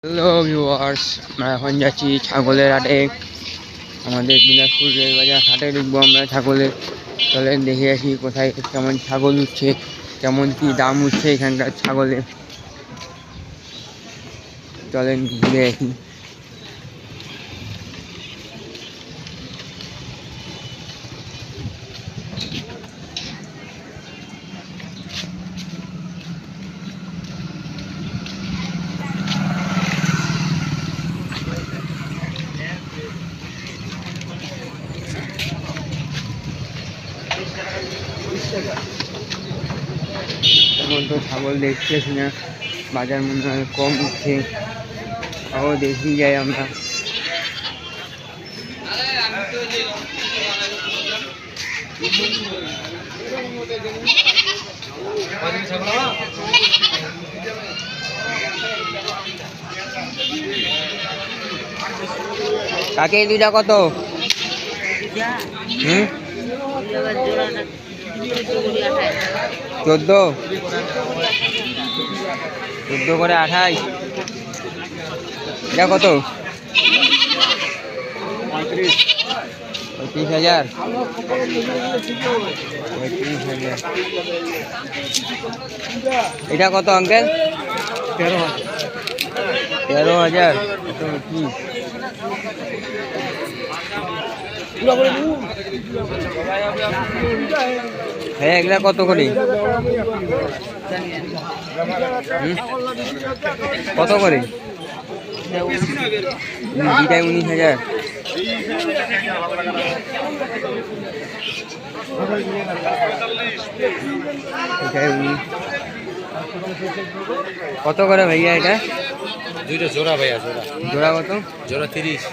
Hello viewers, আমরা এখন যাচ্ছি ছাগলের হাটে। আমাদের দিনাজপুর রেলবাজার হাটে ঢুকবো আমরা ছাগলের। চলেন দেখে আসি কোথায় কেমন ছাগল উঠছে, কেমন কি দাম উঠছে এখানকার ছাগলের। চলেন ঘুরে আসি। তেমন তো ছাগল দেখতেছি না, বাজার মনে হয় কম উঠছে। তাও দেখি যাই আমরা। কাকে এই দুইটা কত? 14 করে 28। এটা কত? 35,000। এটা কত আঙ্কেল? 13,000। হ্যাঁ, এগুলা কত করে? কত করে? দুইটাই 19,000। কত করে ভাইয়া এটা? দুইটা জোড়া ভাইয়া, জোড়া কত? জোড়া 30।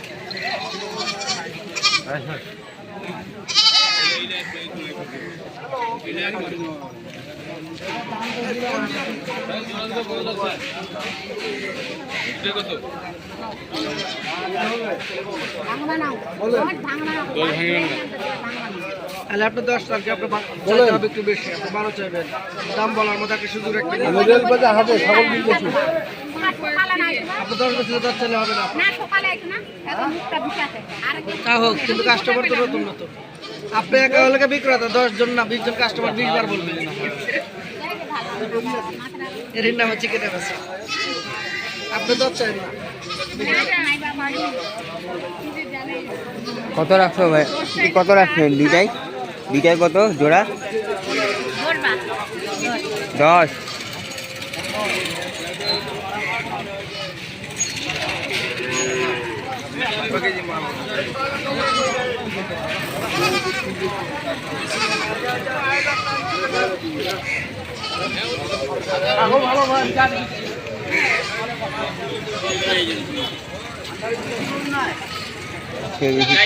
আপনি 10 টাকা একটু বেশি, আপনি 12 চাইবেন। দাম বলার মতো একটা সুযোগ রাখতে আপনি 10 বছর 10 চাইলে হবে না। তা হোক, কিন্তু কাস্টমার তো নতুন নতুন। আপনি একা হলে বিক্রেতা, 10 জন না 20 জন কাস্টমার 20 বার বলবেন। এর নাম হচ্ছে কেটে আছে। আপনি 10 চাই না। কত রাখছো ভাই? কত রাখছেন? দুইটাই কত জোড়া? 10।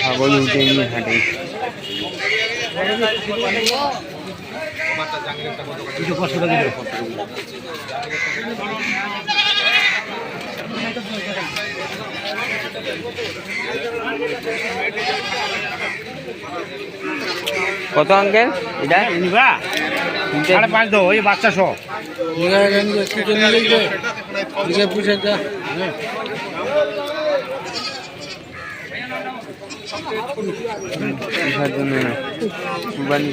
ছাগল উঠেনি হাটে। কত আঙ্কেল এটা? 5.5 দাও, ওই বাচ্চা সহ। জন্য না, কুরবানি।